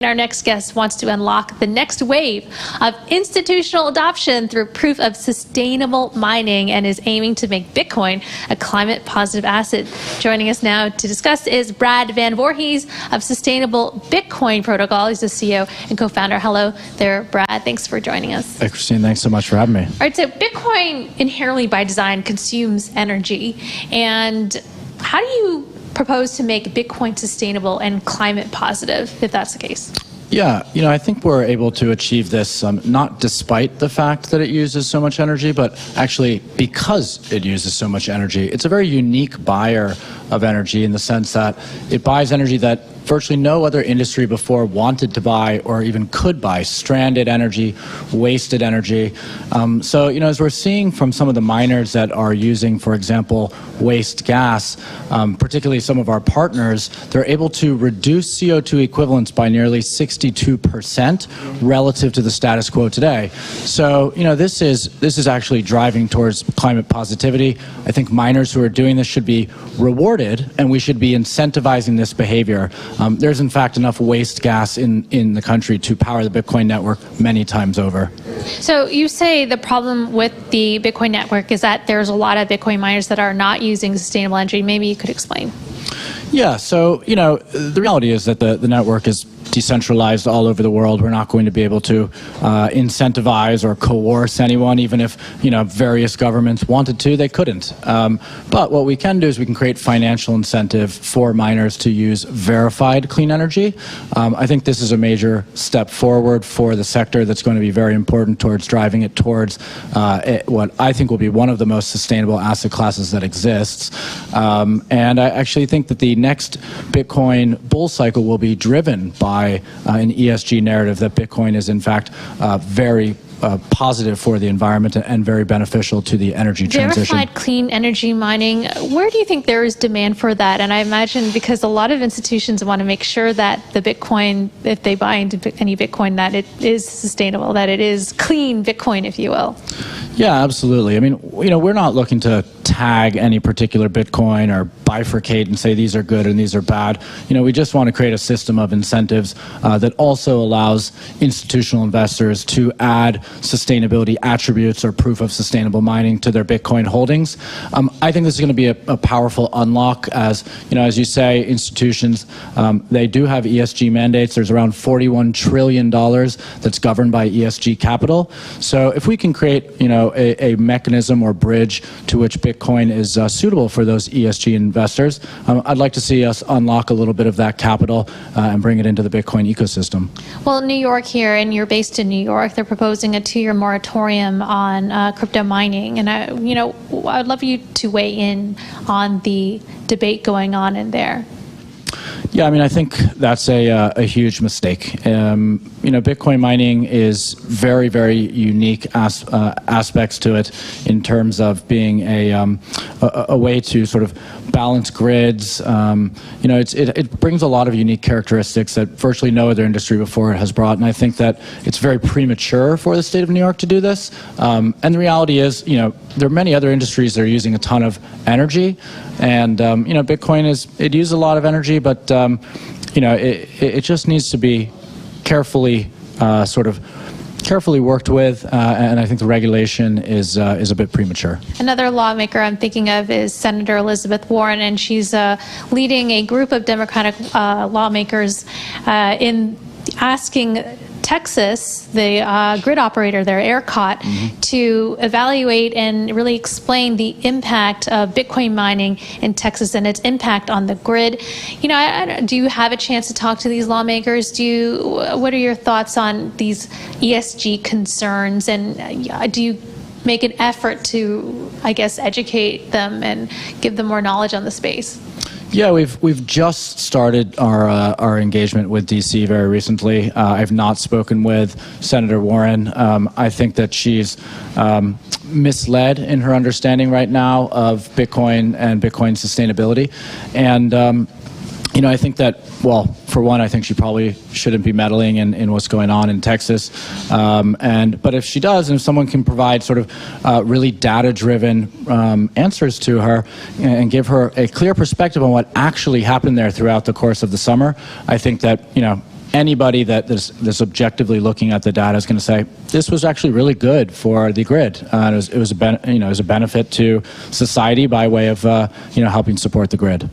Our next guest wants to unlock the next wave of institutional adoption through proof of sustainable mining and is aiming to make Bitcoin a climate-positive asset. Joining us now to discuss is Brad Van Voorhees of Sustainable Bitcoin Protocol. He's the CEO and co-founder. Hello there, Brad. Thanks for joining us. Hey, Christine. Thanks so much for having me. All right, so Bitcoin inherently by design consumes energy. And how do you propose to make Bitcoin sustainable and climate positive, if that's the case? Yeah, I think we're able to achieve this not despite the fact that it uses so much energy, but actually because it uses so much energy. It's a very unique buyer of energy in the sense that it buys energy that virtually no other industry before wanted to buy or even could buy: stranded energy, wasted energy. So, as we're seeing from some of the miners that are using, for example, waste gas, particularly some of our partners, they're able to reduce CO2 equivalents by nearly 62% relative to the status quo today. So, this is actually driving towards climate positivity. I think miners who are doing this should be rewarded, and we should be incentivizing this behavior. There's in fact enough waste gas in the country to power the Bitcoin network many times over. So you say the problem with the Bitcoin network is that there's a lot of Bitcoin miners that are not using sustainable energy. Maybe you could explain. Yeah, so, the reality is that the network is decentralized all over the world. We're not going to be able to incentivize or coerce anyone, even if, various governments wanted to, they couldn't. But what we can do is we can create financial incentive for miners to use verified clean energy. I think this is a major step forward for the sector that's going to be very important towards driving it towards what I think will be one of the most sustainable asset classes that exists. And I actually think that the next Bitcoin bull cycle will be driven by an ESG narrative that Bitcoin is in fact very positive for the environment and very beneficial to the energy transition. Verified clean energy mining, where do you think there is demand for that? And I imagine because a lot of institutions want to make sure that the Bitcoin, if they buy into any Bitcoin, that it is sustainable, that it is clean Bitcoin, if you will. Yeah, absolutely. I mean, we're not looking to tag any particular Bitcoin or bifurcate and say these are good and these are bad. We just want to create a system of incentives that also allows institutional investors to add sustainability attributes or proof of sustainable mining to their Bitcoin holdings. I think this is going to be a powerful unlock as you say, institutions, they do have ESG mandates. There's around $41 trillion that's governed by ESG capital. So if we can create, a mechanism or bridge to which Bitcoin is suitable for those ESG investors, I'd like to see us unlock a little bit of that capital and bring it into the Bitcoin ecosystem. Well, New York here, and you're based in New York, they're proposing a 2-year moratorium on crypto mining. And I'd love you to weigh in on the debate going on in there. Yeah, I think that's a huge mistake. Bitcoin mining is very, very unique aspects to it in terms of being a way to sort of balance grids. It brings a lot of unique characteristics that virtually no other industry before it has brought, and I think that it's very premature for the state of New York to do this. And the reality is, there are many other industries that are using a ton of energy, and Bitcoin it uses a lot of energy, but it just needs to be carefully worked with, and I think the regulation is a bit premature. Another lawmaker I'm thinking of is Senator Elizabeth Warren, and she's leading a group of Democratic lawmakers in asking Texas, the grid operator there, ERCOT, to evaluate and really explain the impact of Bitcoin mining in Texas and its impact on the grid. Do you have a chance to talk to these lawmakers? What are your thoughts on these ESG concerns, and do you make an effort to, educate them and give them more knowledge on the space? Yeah, we've just started our engagement with DC very recently. I've not spoken with Senator Warren. I think that she's misled in her understanding right now of Bitcoin and Bitcoin sustainability, and I think that, well, for one, I think she probably shouldn't be meddling in what's going on in Texas. But if she does, and if someone can provide sort of really data-driven answers to her and give her a clear perspective on what actually happened there throughout the course of the summer, I think that, anybody that is objectively looking at the data is going to say this was actually really good for the grid. It was a benefit to society by way of helping support the grid.